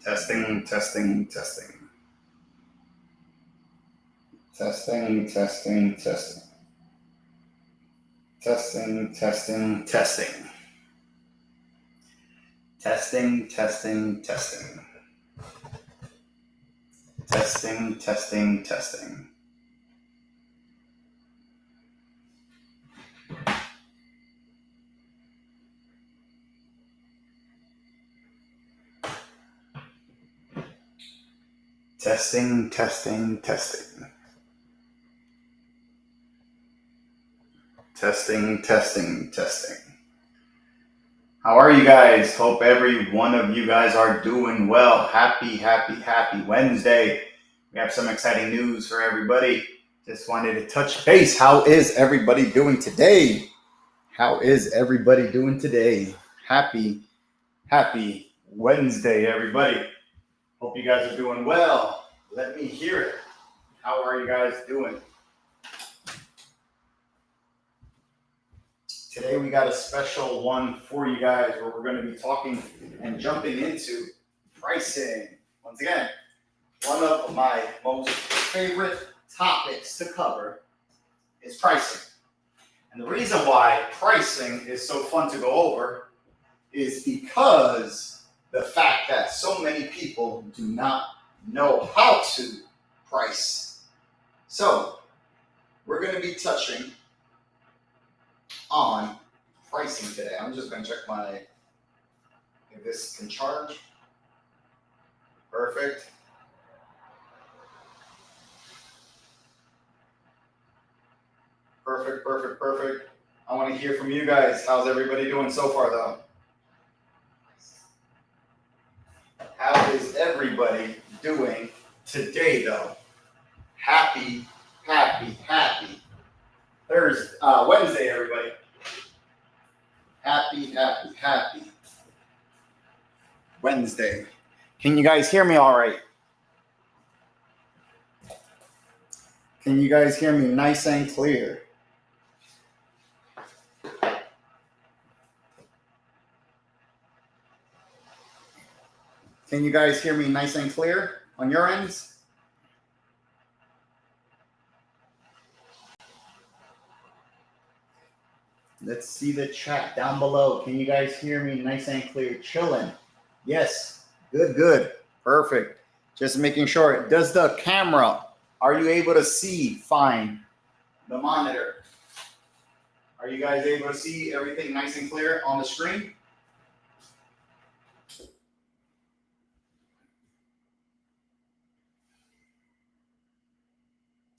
Testing, testing, testing. Testing, testing, testing. Testing, testing, testing. Testing, testing, testing. Testing, testing, testing. Testing, testing, testing. Testing, testing, testing. How are you guys? Hope every one of you guys are doing well. Happy Wednesday. We have some exciting news for everybody. Just wanted to touch base. How is everybody doing today? How is everybody doing today? Happy Wednesday, everybody. Hope you guys are doing well. Let me hear it. How are you guys doing? Today we got a special one for you guys where we're going to be talking and jumping into pricing. Once again, one of my most favorite topics to cover is pricing. And the reason why pricing is so fun to go over is because the fact that so many people do not know how to price. So we're going to be touching on pricing today. I'm just going to check if this can charge. Perfect. Perfect. I want to hear from you guys. How's everybody doing so far, though? How is everybody doing today, though? Happy Wednesday, everybody. Happy Wednesday. Can you guys hear me all right? Can you guys hear me nice and clear? Can you guys hear me nice and clear on your ends? Let's see the chat down below. Can you guys hear me nice and clear? Chilling. Yes. Good. Perfect. Just making sure. Does the camera, are you able to see fine the monitor? Are you guys able to see everything nice and clear on the screen?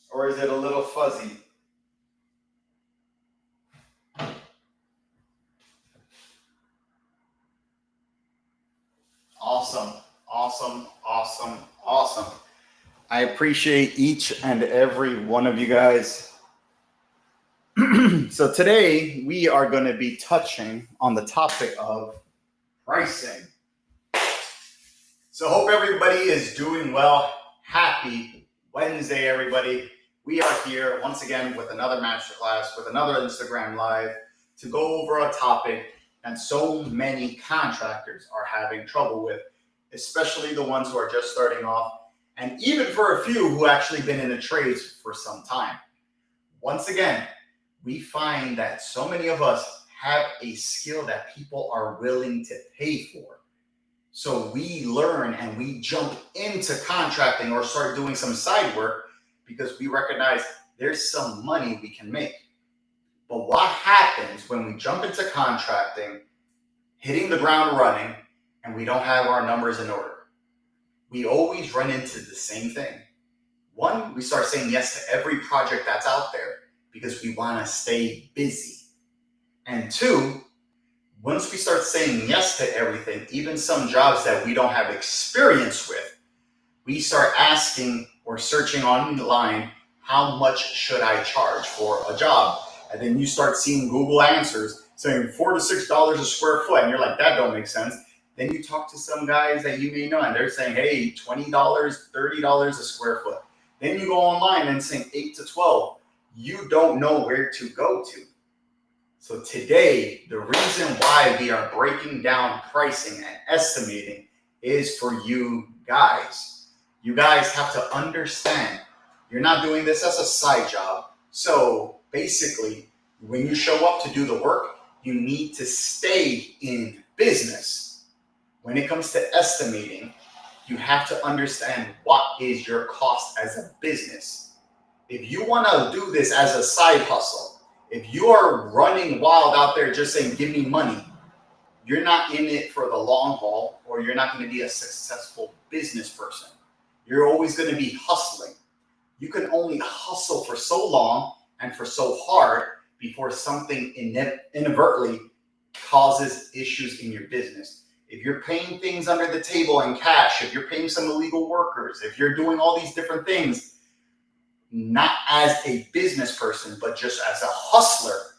Or is it a little fuzzy? Awesome. I appreciate each and every one of you guys. So today we are going to be touching on the topic of pricing. So hope everybody is doing well. Happy Wednesday, everybody. We are here once again with another masterclass, with another Instagram Live to go over a topic that so many contractors are having trouble with, especially the ones who are just starting off, and even for a few who actually been in the trades for some time. Once again, we find that so many of us have a skill that people are willing to pay for. So we learn and we jump into contracting or start doing some side work because we recognize there's some money we can make. But what happens when we jump into contracting, hitting the ground running, and we don't have our numbers in order? We always run into the same thing. One, we start saying yes to every project that's out there because we want to stay busy. And two, once we start saying yes to everything, even some jobs that we don't have experience with, we start asking or searching online, how much should I charge for a job? And then you start seeing Google answers saying $4 to $6 a square foot. And you're like, that don't make sense. Then you talk to some guys that you may know and they're saying, hey, $20, $30 a square foot. Then you go online and saying 8 to 12. You don't know where to go to. So today, the reason why we are breaking down pricing and estimating is for you guys. You guys have to understand you're not doing this as a side job. So basically, when you show up to do the work, you need to stay in business. When it comes to estimating, you have to understand what is your cost as a business. If you want to do this as a side hustle, if you are running wild out there just saying, give me money, you're not in it for the long haul, or you're not going to be a successful business person. You're always going to be hustling. You can only hustle for so long and for so hard before something inadvertently causes issues in your business. If you're paying things under the table in cash, if you're paying some illegal workers, if you're doing all these different things, not as a business person, but just as a hustler,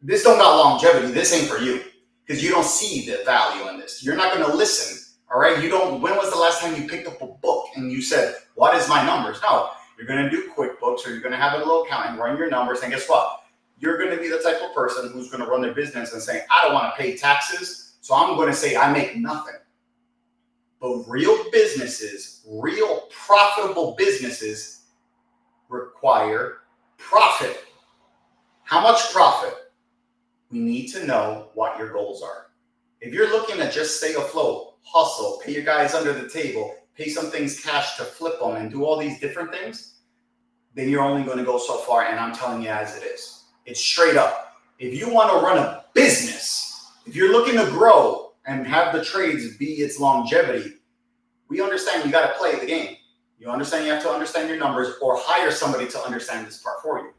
this don't got longevity. This ain't for you, because you don't see the value in this. You're not going to listen. All right. When was the last time you picked up a book and you said, what is my numbers? No, you're going to do QuickBooks, or you're going to have a little accountant run your numbers. And guess what? You're going to be the type of person who's going to run their business and say, I don't want to pay taxes, so I'm going to say I make nothing. But real businesses, real profitable businesses, require profit. How much profit? We need to know what your goals are. If you're looking to just stay afloat, hustle, pay your guys under the table, pay some things cash to flip them and do all these different things, then you're only going to go so far. And I'm telling you as it is. It's straight up. If you want to run a business, if you're looking to grow and have the trades be its longevity, we understand you got to play the game. You understand you have to understand your numbers, or hire somebody to understand this part for you.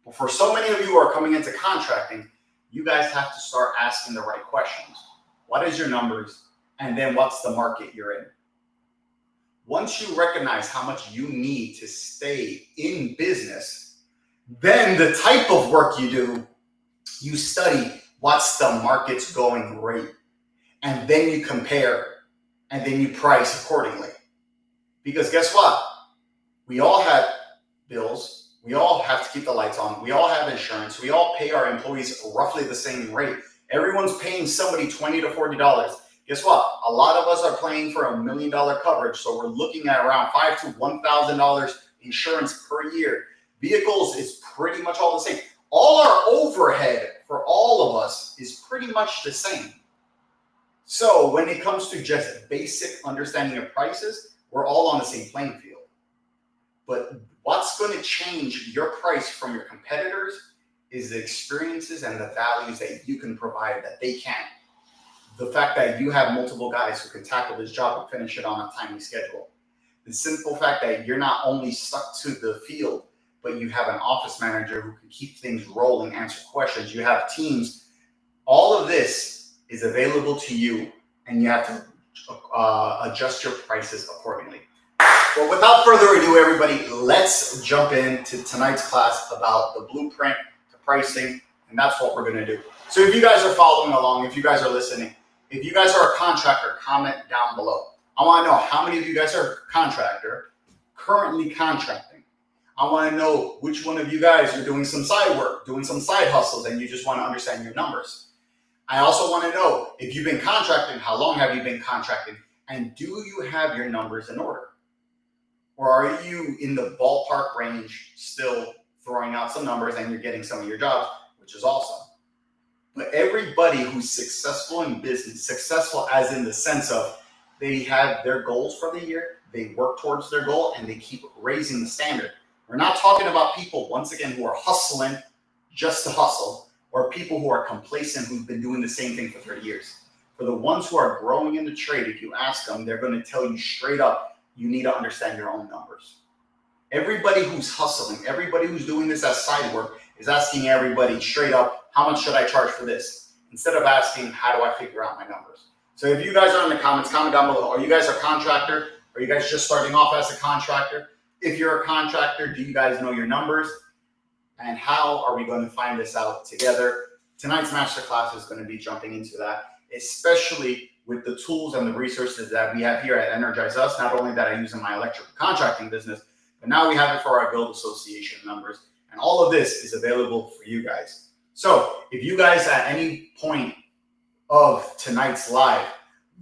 But for so many of you who are coming into contracting, you guys have to start asking the right questions. What is your numbers? And then what's the market you're in? Once you recognize how much you need to stay in business, then the type of work you do, you study what's the market's going rate. And then you compare, and then you price accordingly. Because guess what? We all have bills. We all have to keep the lights on. We all have insurance. We all pay our employees roughly the same rate. Everyone's paying somebody $20 to $40. Guess what? A lot of us are paying for $1 million coverage. So we're looking at around $5,000 to $1,000 insurance per year. Vehicles is pretty much all the same. All our overhead for all of us is pretty much the same. So when it comes to just basic understanding of prices, we're all on the same playing field. But what's going to change your price from your competitors is the experiences and the values that you can provide that they can't. The fact that you have multiple guys who can tackle this job and finish it on a timely schedule. The simple fact that you're not only stuck to the field, but you have an office manager who can keep things rolling, answer questions. You have teams. All of this is available to you, and you have to adjust your prices accordingly. Well, without further ado, everybody, let's jump into tonight's class about the blueprint to pricing, and that's what we're going to do. So if you guys are following along, if you guys are listening, if you guys are a contractor, comment down below. I want to know how many of you guys are a contractor, currently contracting. I want to know which one of you guys are doing some side work, doing some side hustles, and you just want to understand your numbers. I also want to know, if you've been contracting, how long have you been contracting? And do you have your numbers in order? Or are you in the ballpark range, still throwing out some numbers and you're getting some of your jobs, which is awesome. But everybody who's successful in business, successful as in the sense of they have their goals for the year, they work towards their goal, and they keep raising the standard. We're not talking about people, once again, who are hustling just to hustle, or people who are complacent, who've been doing the same thing for 30 years. For the ones who are growing in the trade, if you ask them, they're going to tell you straight up, you need to understand your own numbers. Everybody who's hustling, everybody who's doing this as side work is asking everybody straight up, how much should I charge for this? Instead of asking, how do I figure out my numbers? So if you guys are in the comments, comment down below. Are you guys a contractor? Are you guys just starting off as a contractor? If you're a contractor, do you guys know your numbers? And how are we going to find this out together? Tonight's masterclass is going to be jumping into that, especially with the tools and the resources that we have here at Energize Us. Not only that I use in my electrical contracting business, but now we have it for our Build Association members. And all of this is available for you guys. So if you guys at any point of tonight's live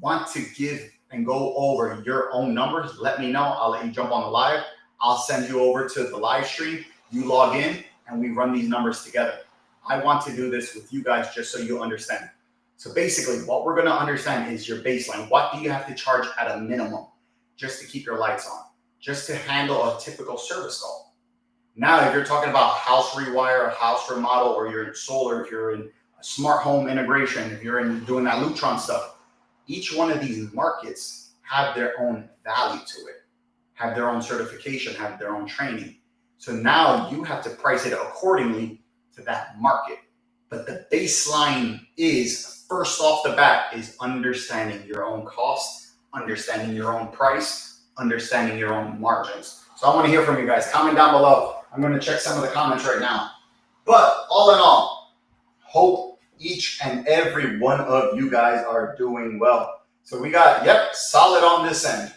want to give and go over your own numbers, let me know. I'll let you jump on the live. I'll send you over to the live stream. You log in and we run these numbers together. I want to do this with you guys just so you understand. So basically what we're going to understand is your baseline. What do you have to charge at a minimum just to keep your lights on, just to handle a typical service call? Now, if you're talking about house rewire, a house remodel, or you're in solar, if you're in a smart home integration, if you're in doing that Lutron stuff, each one of these markets have their own value to it, have their own certification, have their own training. So now you have to price it accordingly to that market. But the baseline is, first off the bat, is understanding your own cost, understanding your own price, understanding your own margins. So I want to hear from you guys. Comment down below. I'm going to check some of the comments right now. But all in all, hope each and every one of you guys are doing well. So we got, yep, solid on this end.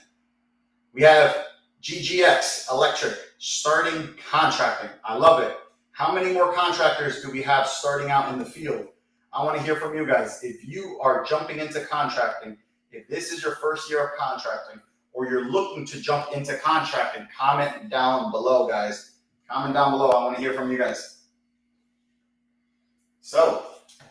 We have GGX Electric starting contracting. I love it. How many more contractors do we have starting out in the field? I want to hear from you guys. If you are jumping into contracting, if this is your first year of contracting, or you're looking to jump into contracting, comment down below, guys. Comment down below. I want to hear from you guys. So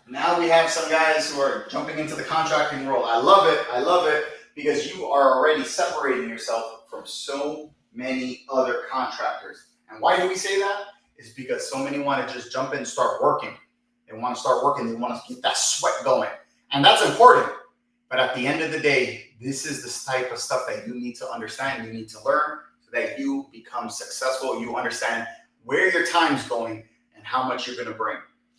now we have some guys who are jumping into the contracting world. I love it. I love it because you are already separating yourself from so many other contractors. And why do we say that? It's because so many want to just jump in and start working. They want to start working. They want to keep that sweat going. And that's important. But at the end of the day, this is the type of stuff that you need to understand. You need to learn so that you become successful. You understand where your time's going and how much you're going to bring.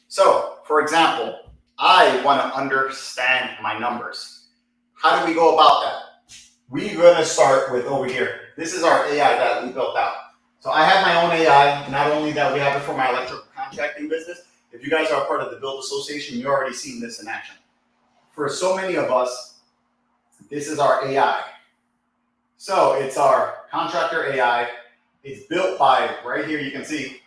So, for example, I want to understand my numbers. How do we go about that? We're going to start with over here. This is our AI that we built out. So I have my own AI, not only that we have it for my electrical contracting business. If you guys are part of the Build Association, you've already seen this in action. For so many of us, this is our AI. So it's our contractor AI. It's built by, right here you can see,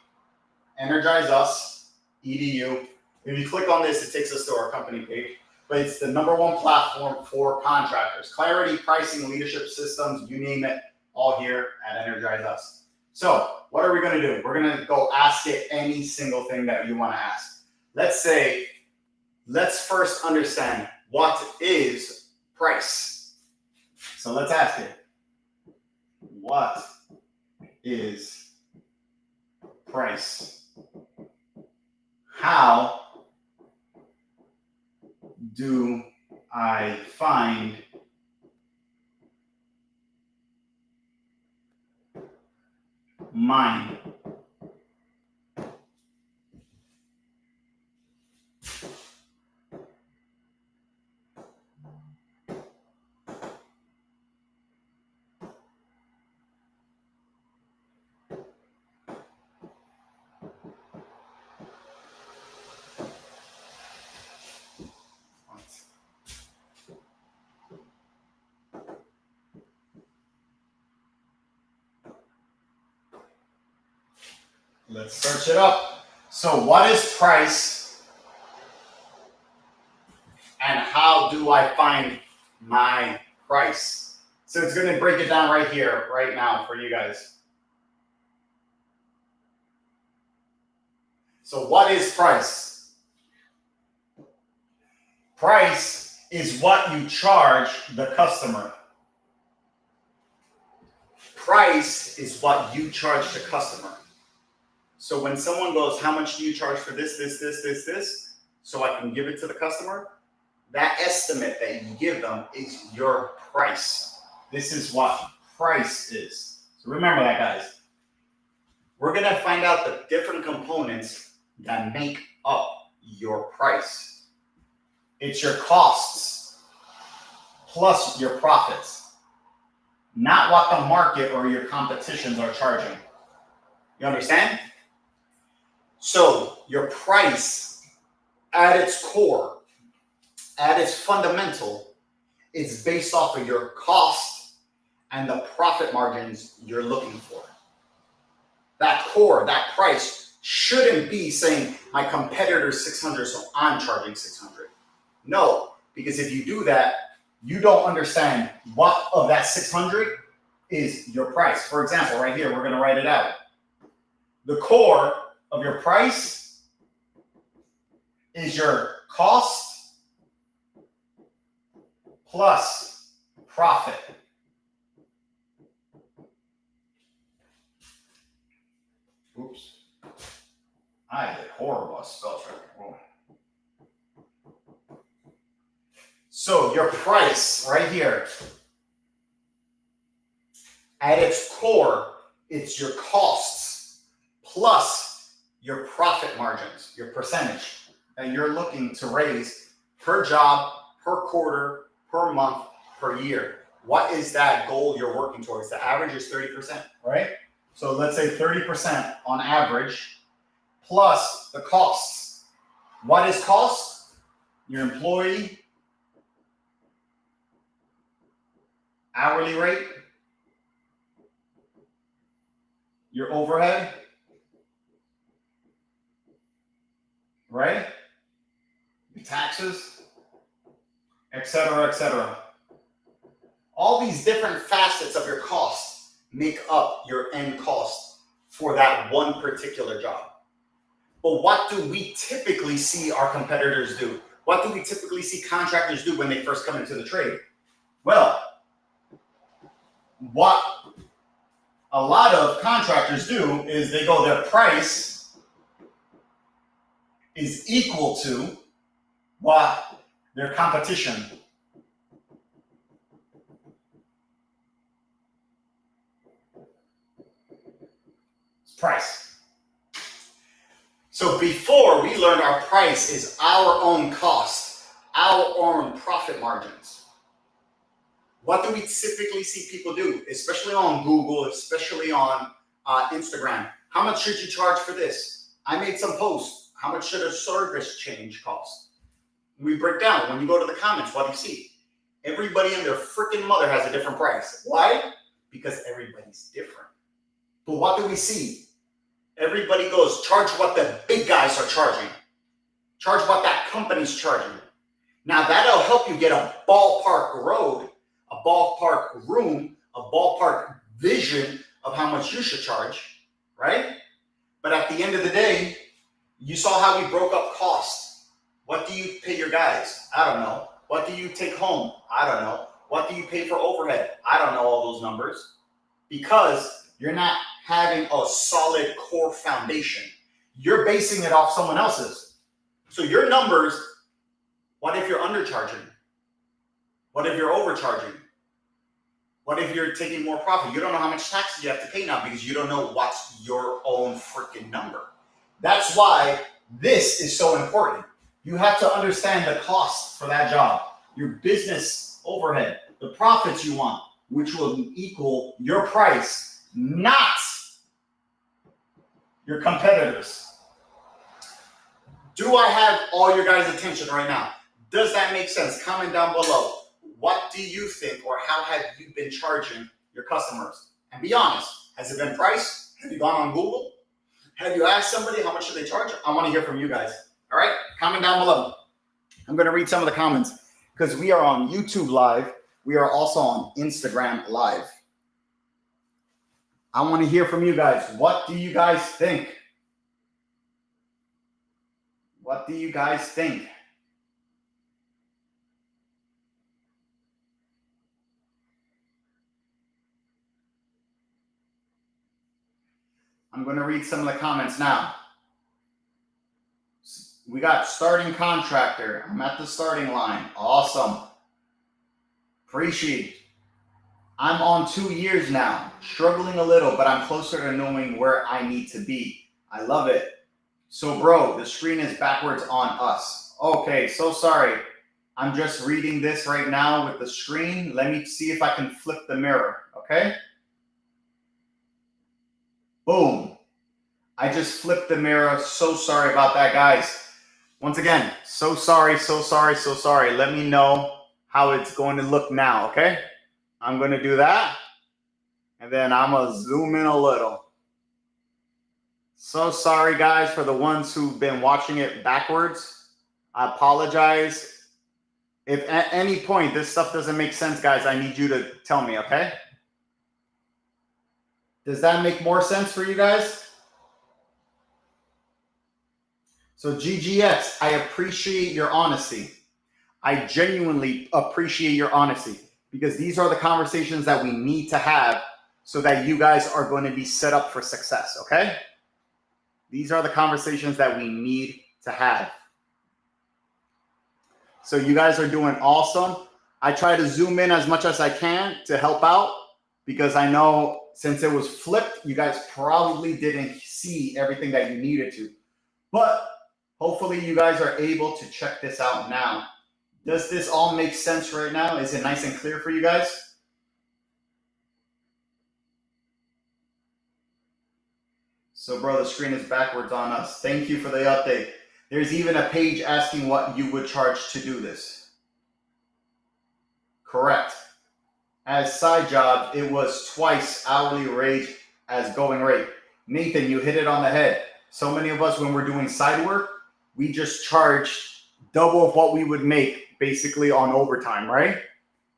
Energize Us EDU. If you click on this, it takes us to our company page. But it's the #1 platform for contractors. Clarity, pricing, leadership systems, you name it, all here at Energize Us. So what are we going to do? We're going to go ask it any single thing that you want to ask. Let's first understand what is price. So let's ask it, what is price? How do I find mine? Let's search it up. So what is price and how do I find my price? So it's going to break it down right here, right now for you guys. So what is price? Price is what you charge the customer. Price is what you charge the customer. So when someone goes, how much do you charge for this, so I can give it to the customer, that estimate that you give them is your price. This is what price is. So remember that, guys. We're going to find out the different components that make up your price. It's your costs plus your profits, not what the market or your competitions are charging. You understand? So your price at its core, at its fundamental, is based off of your cost and the profit margins you're looking for. That core, that price shouldn't be saying my competitor's 600, so I'm charging 600. No, because if you do that, you don't understand what of that 600 is your price. For example, right here, we're going to write it out. The core of your price is your cost plus profit. Oops. I did horrible spell check. Whoa. So your price right here, at its core, it's your costs plus your profit margins, your percentage that you're looking to raise per job, per quarter, per month, per year. What is that goal you're working towards? The average is 30%, right? So let's say 30% on average plus the costs. What is cost? Your employee hourly rate, your overhead, right? Your taxes, etc., etc. All these different facets of your cost make up your end cost for that one particular job. But what do we typically see our competitors do? What do we typically see contractors do when they first come into the trade? Well, what a lot of contractors do is they go, their price is equal to what their competition price. So before we learned our price is our own cost, our own profit margins. What do we typically see people do, especially on Google, especially on Instagram? How much should you charge for this? I made some posts. How much should a service change cost? We break down. When you go to the comments, what do you see? Everybody and their freaking mother has a different price. Why? Because everybody's different. But what do we see? Everybody goes, charge what the big guys are charging. Charge what that company's charging. Now that'll help you get a ballpark road, a ballpark room, a ballpark vision of how much you should charge, right? But at the end of the day, you saw how we broke up costs. What do you pay your guys? I don't know. What do you take home? I don't know. What do you pay for overhead? I don't know all those numbers because you're not having a solid core foundation. You're basing it off someone else's. So your numbers, what if you're undercharging? What if you're overcharging? What if you're taking more profit? You don't know how much taxes you have to pay now because you don't know what's your own freaking number. That's why this is so important. You have to understand the cost for that job, your business overhead, the profits you want, which will equal your price, not your competitors. Do I have all your guys' attention right now? Does that make sense? Comment down below. What do you think, or how have you been charging your customers? And be honest, has it been price? Have you gone on Google? Have you asked somebody how much should they charge? I want to hear from you guys. All right, comment down below. I'm going to read some of the comments because we are on YouTube Live. We are also on Instagram Live. I want to hear from you guys. What do you guys think? What do you guys think? I'm going to read some of the comments now. We got starting contractor. I'm at the starting line. Awesome. Appreciate it. I'm on 2 years now. Struggling a little, but I'm closer to knowing where I need to be. I love it. So, bro, the screen is backwards on us. Okay, so sorry. I'm just reading this right now with the screen. Let me see if I can flip the mirror, okay? Boom. I just flipped the mirror. So sorry about that, guys. Once again, so sorry, so sorry, so sorry. Let me know how it's going to look now, okay? I'm going to do that. And then I'm going to zoom in a little. So sorry, guys, for the ones who've been watching it backwards. I apologize. If at any point this stuff doesn't make sense, guys, I need you to tell me, okay? Does that make more sense for you guys? So GGX, I appreciate your honesty. I genuinely appreciate your honesty because these are the conversations that we need to have so that you guys are going to be set up for success, okay? These are the conversations that we need to have. So you guys are doing awesome. I try to zoom in as much as I can to help out because I know since it was flipped, you guys probably didn't see everything that you needed to. But hopefully you guys are able to check this out now. Does this all make sense right now? Is it nice and clear for you guys? So bro, the screen is backwards on us. Thank you for the update. There's even a page asking what you would charge to do this. Correct. As side job, it was twice hourly rate as going rate. Nathan, you hit it on the head. So many of us, when we're doing side work, we just charge double of what we would make basically on overtime, right?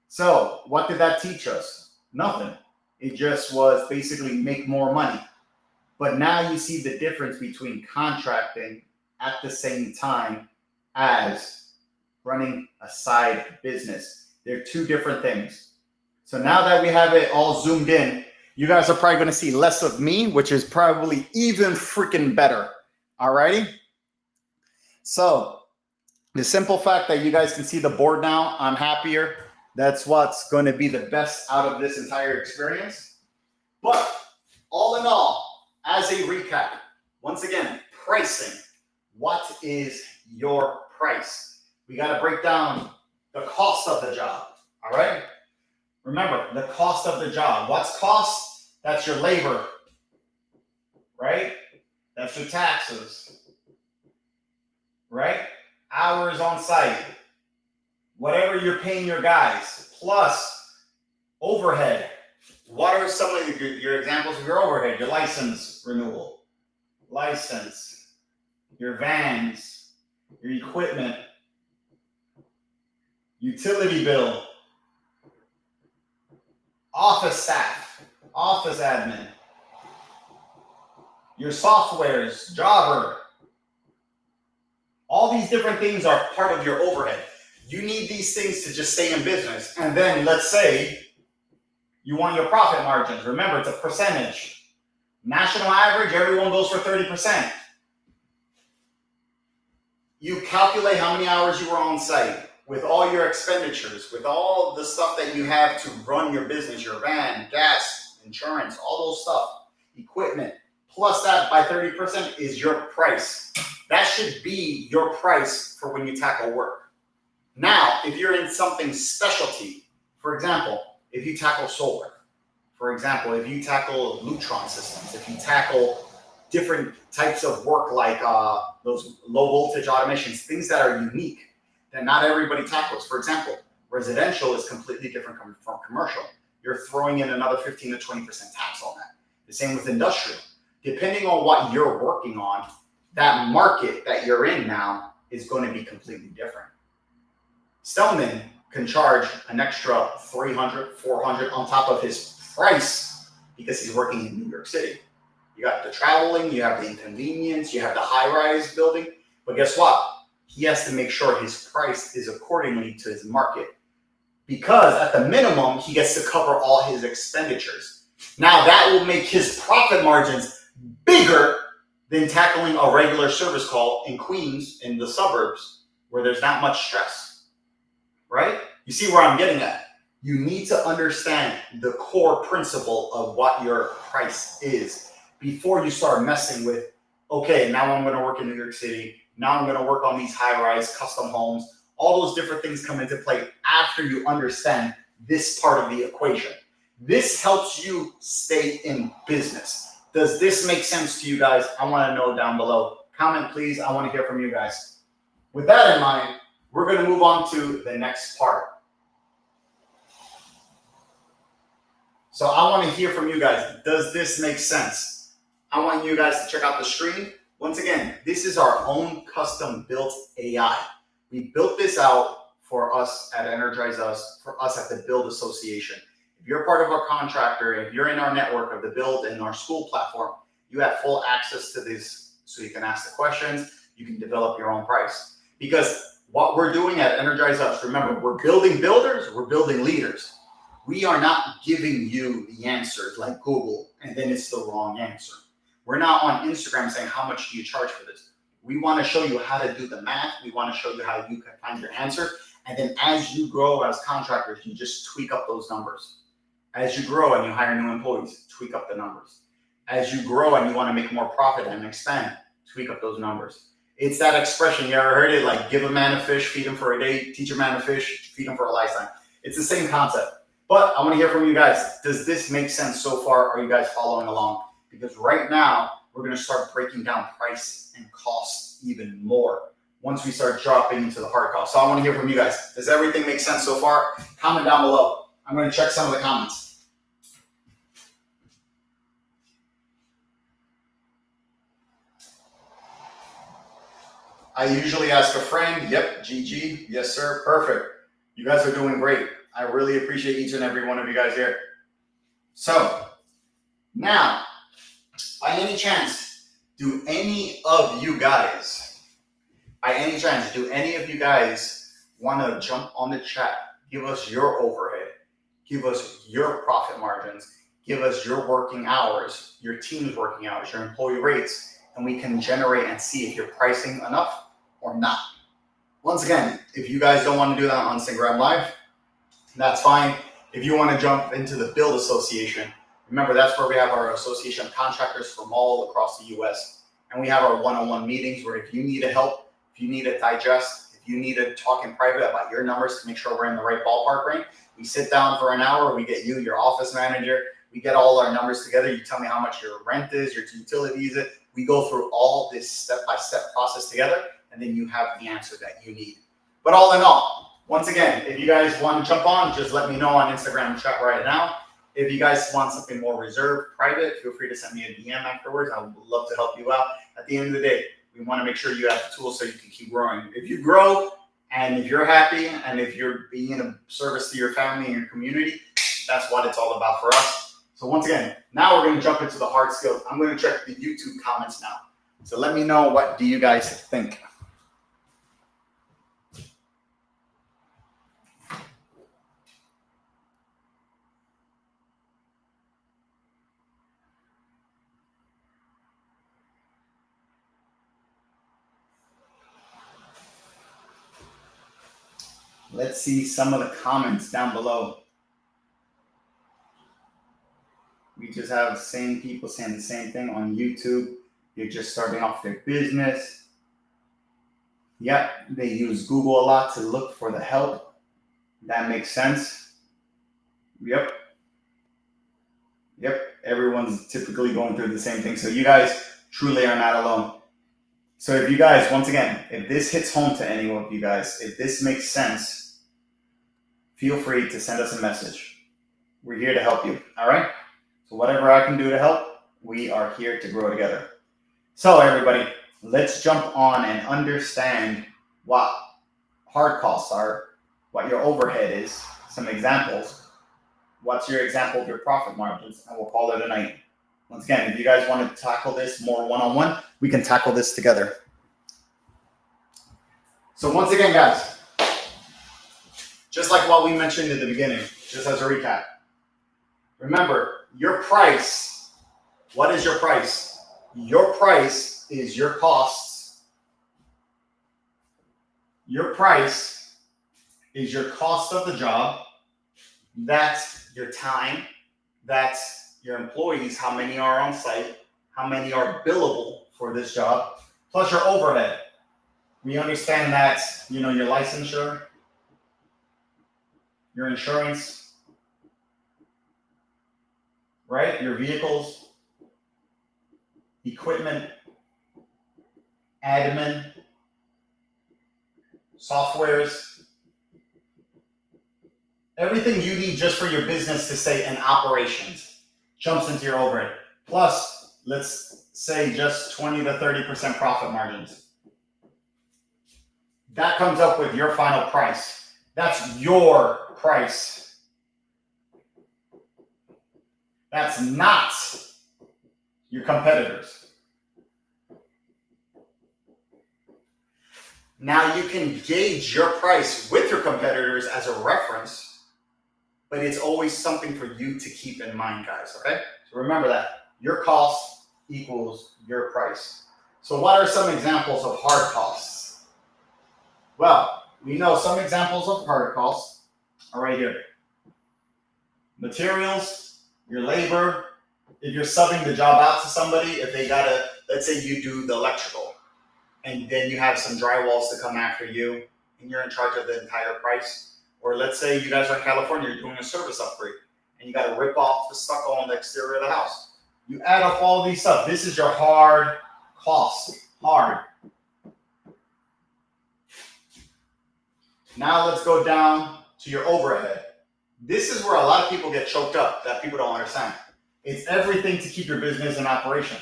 So what did that teach us? Nothing. It just was basically make more money. But now you see the difference between contracting at the same time as running a side business. They're two different things. So now that we have it all zoomed in, you guys are probably going to see less of me, which is probably even freaking better. Alrighty? So the simple fact that you guys can see the board now, I'm happier. That's what's going to be the best out of this entire experience. But all in all, as a recap, once again, pricing. What is your price? We got to break down the cost of the job. All right? Remember, the cost of the job. What's cost? That's your labor, right? That's your taxes, right? Hours on site, whatever you're paying your guys, plus overhead. What are some of your examples of your overhead? Your license renewal, your vans, your equipment, utility bill, office staff, office admin, your softwares, jobber. All these different things are part of your overhead. You need these things to just stay in business. And then let's say you want your profit margins. Remember, it's a percentage. National average, everyone goes for 30%. You calculate how many hours you were on site with all your expenditures, with all the stuff that you have to run your business, your van, gas, insurance, all those stuff, equipment, plus that by 30% is your price. That should be your price for when you tackle work. Now, if you're in something specialty, for example, if you tackle solar, for example, if you tackle Lutron systems, if you tackle different types of work like those low voltage automations, things that are unique that not everybody tackles. For example, residential is completely different from commercial. You're throwing in another 15 to 20% tax on that. The same with industrial. Depending on what you're working on, that market that you're in now is going to be completely different. Stellman can charge an extra $300, $400 on top of his price because he's working in New York City. You got the traveling, you have the inconvenience, you have the high-rise building, but guess what? He has to make sure his price is accordingly to his market because at the minimum, he gets to cover all his expenditures. Now that will make his profit margins bigger than tackling a regular service call in Queens in the suburbs where there's not much stress, right? You see where I'm getting at? You need to understand the core principle of what your price is before you start messing with, okay, now I'm going to work in New York City. Now I'm going to work on these high-rise custom homes. All those different things come into play after you understand this part of the equation. This helps you stay in business. Does this make sense to you guys? I want to know down below. Comment, please. I want to hear from you guys. With that in mind, we're going to move on to the next part. So I want to hear from you guys. Does this make sense? I want you guys to check out the screen. Once again, this is our own custom built AI. We built this out for us at Energize Us, for us at the Build Association. If you're part of our contractor, if you're in our network of the Build and our school platform, you have full access to this, so you can ask the questions, you can develop your own price. Because what we're doing at Energize Us, remember, we're building builders, we're building leaders. We are not giving you the answers like Google, and then it's the wrong answer. We're not on Instagram saying, how much do you charge for this? We want to show you how to do the math. We want to show you how you can find your answer. And then as you grow as contractors, you just tweak up those numbers. As you grow and you hire new employees, tweak up the numbers. As you grow and you want to make more profit and expand, tweak up those numbers. It's that expression, you ever heard it? Like, give a man a fish, feed him for a day, teach a man a fish, feed him for a lifetime. It's the same concept. But I want to hear from you guys. Does this make sense so far? Are you guys following along? Because right now, we're going to start breaking down price and cost even more once we start dropping into the hard cost. So I want to hear from you guys. Does everything make sense so far? Comment down below. I'm going to check some of the comments. I usually ask a friend. Yep, GG. Yes, sir. Perfect. You guys are doing great. I really appreciate each and every one of you guys here. So now, by any chance, do any of you guys want to jump on the chat? Give us your overhead. Give us your profit margins. Give us your working hours, your team's working hours, your employee rates, and we can generate and see if you're pricing enough or not. Once again, if you guys don't want to do that on Instagram Live, that's fine. If you want to jump into the Build Association, remember, that's where we have our association of contractors from all across the U.S. And we have our one-on-one meetings where if you need help, if you need to digest, if you need to talk in private about your numbers to make sure we're in the right ballpark range, we sit down for an hour, we get you, your office manager, we get all our numbers together. You tell me how much your rent is, your utilities is. We go through all this step-by-step process together, and then you have the answer that you need. But all in all, once again, if you guys want to jump on, just let me know on Instagram chat right now. If you guys want something more reserved, private, feel free to send me a DM afterwards. I would love to help you out. At the end of the day, we want to make sure you have the tools so you can keep growing. If you grow and if you're happy and if you're being of service to your family and your community, that's what it's all about for us. So once again, now we're going to jump into the hard skills. I'm going to check the YouTube comments now. So let me know, what do you guys think? Let's see some of the comments down below. We just have the same people saying the same thing on YouTube. They're just starting off their business. Yep, they use Google a lot to look for the help. That makes sense. Yep, everyone's typically going through the same thing. So you guys truly are not alone. So if you guys, once again, if this hits home to any of you guys, if this makes sense, feel free to send us a message. We're here to help you, all right? So whatever I can do to help, we are here to grow together. So everybody, let's jump on and understand what hard costs are, what your overhead is, some examples. What's your example of your profit margins? And we'll call it a night. Once again, if you guys want to tackle this more one-on-one, we can tackle this together. So once again, guys, just like what we mentioned at the beginning, just as a recap, remember, your price, what is your price? Your price is your costs. Your price is your cost of the job. That's your time. That's your employees, how many are on site, how many are billable for this job, plus your overhead. We understand that, your licensure, your insurance, right? Your vehicles, equipment, admin, softwares, everything you need just for your business to stay in operations jumps into your overhead. Plus, let's say just 20 to 30% profit margins. That comes up with your final price. That's your price. That's not your competitors. Now you can gauge your price with your competitors as a reference, but it's always something for you to keep in mind, guys, okay? So remember that. Your cost equals your price. So what are some examples of hard costs? Well, we know some examples of hard costs are right here. Materials, your labor, if you're subbing the job out to somebody, if they gotta, let's say you do the electrical, and then you have some drywalls to come after you, and you're in charge of the entire price. Or let's say you guys are in California, you're doing a service upgrade, and you gotta rip off the stucco on the exterior of the house. You add up all these stuff. This is your hard cost. Hard. Now let's go down to your overhead. This is where a lot of people get choked up that people don't understand. It's everything to keep your business in operation.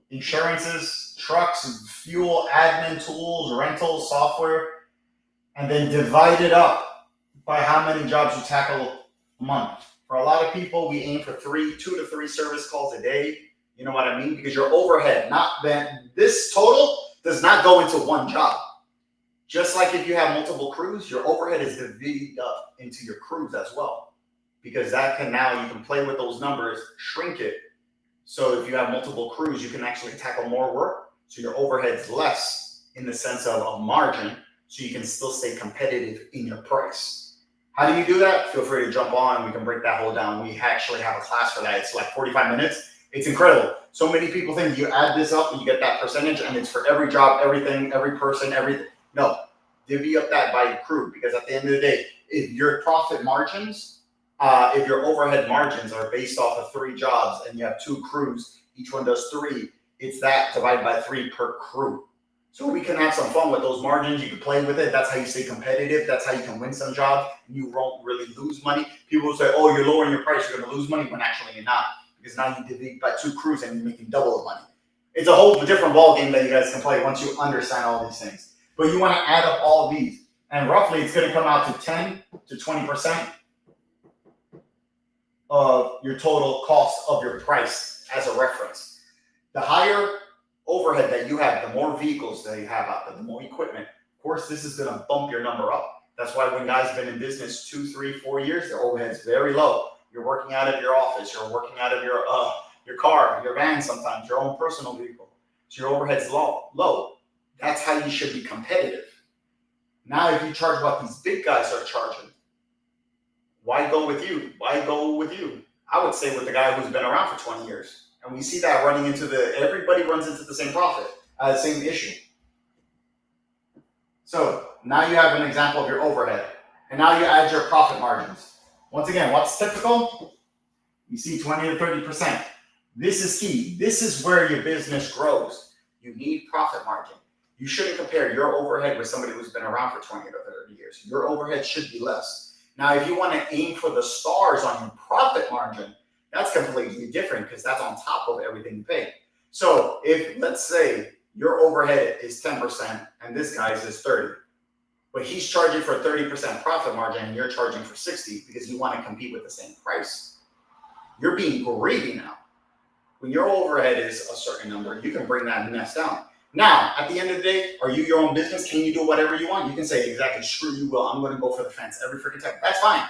Insurances, trucks, fuel, admin, tools, rentals, software, and then divide it up by how many jobs you tackle a month. For a lot of people, we aim for 2 to 3 service calls a day. You know what I mean? Because your overhead, this total does not go into one job. Just like if you have multiple crews, your overhead is divided up into your crews as well. Because that can now, you can play with those numbers, shrink it. So if you have multiple crews, you can actually tackle more work. So your overhead's less in the sense of a margin, so you can still stay competitive in your price. How do you do that? Feel free to jump on. We can break that whole down. We actually have a class for that. It's like 45 minutes. It's incredible. So many people think you add this up and you get that percentage and it's for every job, everything, every person, everything. No, divvy up that by crew, because at the end of the day, if your profit margins, if your overhead margins are based off of 3 jobs and you have 2 crews, each one does 3, it's that divided by 3 per crew. So we can have some fun with those margins. You can play with it. That's how you stay competitive. That's how you can win some jobs. You won't really lose money. People will say, oh, you're lowering your price, you're going to lose money, when actually you're not. Because now you divide by 2 crews and you're making double the money. It's a whole different ball game that you guys can play once you understand all these things. But you want to add up all these. And roughly it's going to come out to 10 to 20% of your total cost of your price as a reference. The higher overhead that you have, the more vehicles that you have out there, the more equipment. Of course, this is going to bump your number up. That's why when guys have been in business 2, 3, 4 years, their overhead's very low. You're working out of your office. You're working out of your car, your van sometimes, your own personal vehicle. So your overhead's low. That's how you should be competitive. Now, if you charge what these big guys are charging, why go with you? Why go with you? I would say with the guy who's been around for 20 years. And we see that running into everybody runs into the same profit, same issue. So now you have an example of your overhead. And now you add your profit margins. Once again, what's typical? You see 20 to 30%. This is key. This is where your business grows. You need profit margin. You shouldn't compare your overhead with somebody who's been around for 20 to 30 years. Your overhead should be less. Now, if you want to aim for the stars on your profit margin, that's completely different because that's on top of everything you pay. So if, let's say, your overhead is 10% and this guy's is 30, but he's charging for 30% profit margin and you're charging for 60 because you want to compete with the same price, you're being greedy now. When your overhead is a certain number, you can bring that mess down. Now, at the end of the day, are you your own business? Can you do whatever you want? You can say, exactly, screw you, well, I'm going to go for the fence every freaking time. That's fine.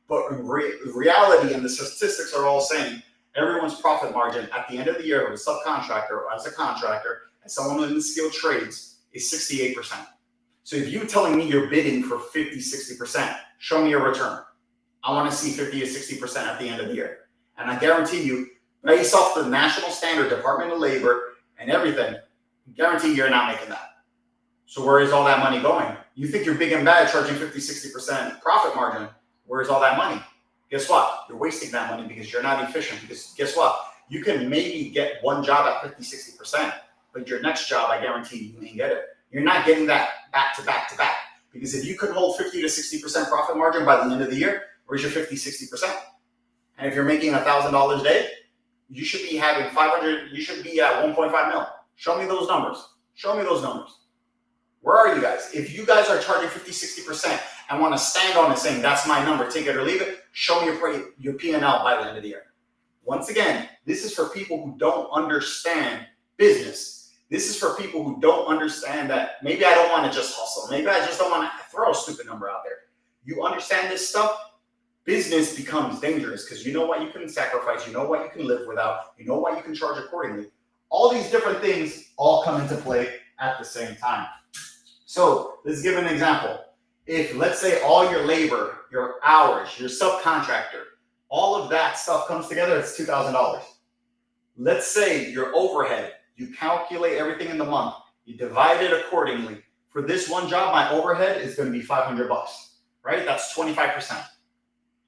But in reality, and the statistics are all saying, everyone's profit margin at the end of the year with a subcontractor or as a contractor and someone in the skilled trades is 68%. So if you're telling me you're bidding for 50, 60%, show me your return. I want to see 50 to 60% at the end of the year. And I guarantee you, based off the national standard, Department of Labor and everything, guarantee you're not making that. So where is all that money going? You think you're big and bad charging 50, 60% profit margin. Where's all that money? Guess what? You're wasting that money because you're not efficient. Because guess what? You can maybe get one job at 50, 60%, but your next job, I guarantee you ain't get it. You're not getting that back to back to back. Because if you could hold 50 to 60% profit margin by the end of the year, where's your 50, 60%? And if you're making $1,000 a day, you should be having 500, you should be at 1.5 mil. Show me those numbers. Show me those numbers. Where are you guys? If you guys are charging 50, 60% and want to stand on it saying, that's my number, take it or leave it, show me your P&L by the end of the year. Once again, this is for people who don't understand business. This is for people who don't understand that maybe I don't want to just hustle. Maybe I just don't want to throw a stupid number out there. You understand this stuff, business becomes dangerous because you know what you can sacrifice, you know what you can live without, you know what you can charge accordingly. All these different things all come into play at the same time. So let's give an example. If let's say all your labor, your hours, your subcontractor, all of that stuff comes together, it's $2,000. Let's say your overhead, you calculate everything in the month, you divide it accordingly. For this one job, my overhead is going to be $500, right? That's 25%.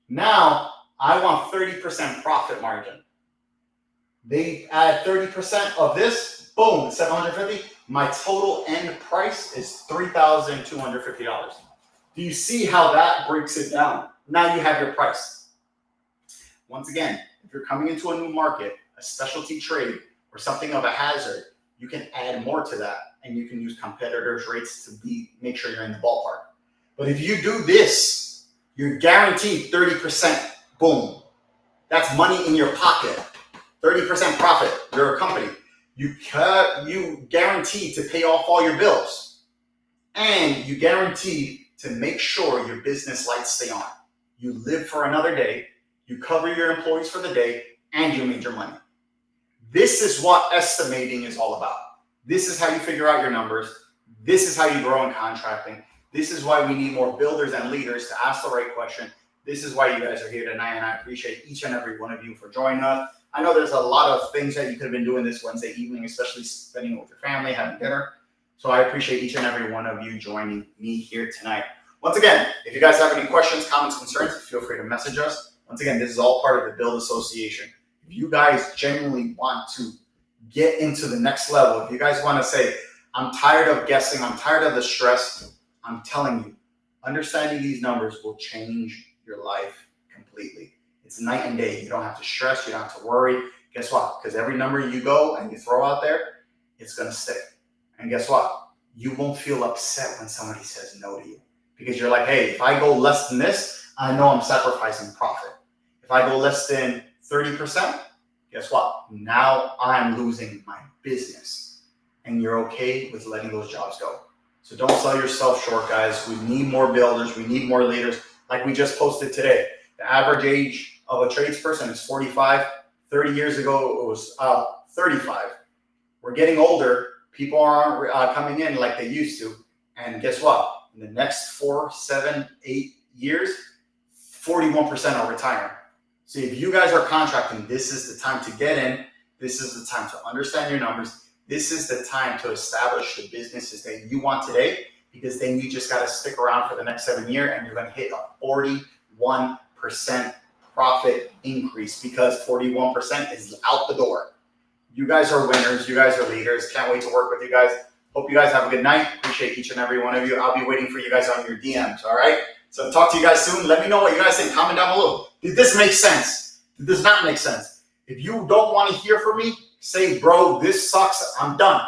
Now I want 30% profit margin. They add 30% of this, boom, 750. My total end price is $3,250. Do you see how that breaks it down? Now you have your price. Once again, if you're coming into a new market, a specialty trade, or something of a hazard, you can add more to that, and you can use competitors' rates to make sure you're in the ballpark. But if you do this, you're guaranteed 30%. Boom. That's money in your pocket. 30% profit. You're a company. You guarantee to pay off all your bills, and you guarantee to make sure your business lights stay on. You live for another day, you cover your employees for the day, and you made your money. This is what estimating is all about. This is how you figure out your numbers. This is how you grow in contracting. This is why we need more builders and leaders to ask the right question. This is why you guys are here tonight, and I appreciate each and every one of you for joining us. I know there's a lot of things that you could have been doing this Wednesday evening, especially spending it with your family, having dinner. So I appreciate each and every one of you joining me here tonight. Once again, if you guys have any questions, comments, concerns, feel free to message us. Once again, this is all part of the Build Association. If you guys genuinely want to get into the next level, if you guys want to say, I'm tired of guessing, I'm tired of the stress, I'm telling you, understanding these numbers will change your life completely. It's night and day. You don't have to stress. You don't have to worry. Guess what? Because every number you go and you throw out there, it's going to stick. And guess what? You won't feel upset when somebody says no to you. Because you're like, hey, if I go less than this, I know I'm sacrificing profit. If I go less than 30%, guess what? Now I'm losing my business. And you're okay with letting those jobs go. So don't sell yourself short, guys. We need more builders. We need more leaders. Like we just posted today, the average age of a tradesperson is 45. 30 years ago, it was 35. We're getting older. People aren't coming in like they used to. And guess what? In the next 4, 7, 8 years, 41% are retiring. So if you guys are contracting, this is the time to get in. This is the time to understand your numbers. This is the time to establish the businesses that you want today, because then you just got to stick around for the next 7 years and you're going to hit a 41% profit increase, because 41% is out the door. You guys are winners. You guys are leaders. Can't wait to work with you guys. Hope you guys have a good night. Appreciate each and every one of you. I'll be waiting for you guys on your DMs, all right? So talk to you guys soon. Let me know what you guys think. Comment down below. Did this make sense? Did this not make sense? If you don't want to hear from me, say, bro, this sucks. I'm done.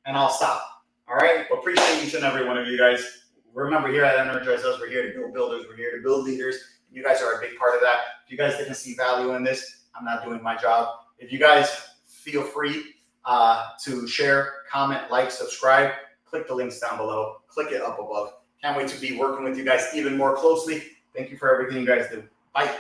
And I'll stop. All right? Appreciate each and every one of you guys. Remember, here at Energize Us, we're here to build builders. We're here to build leaders. You guys are a big part of that. If you guys didn't see value in this, I'm not doing my job. If you guys feel free to share, comment, like, subscribe, click the links down below, click it up above. Can't wait to be working with you guys even more closely. Thank you for everything you guys do. Bye.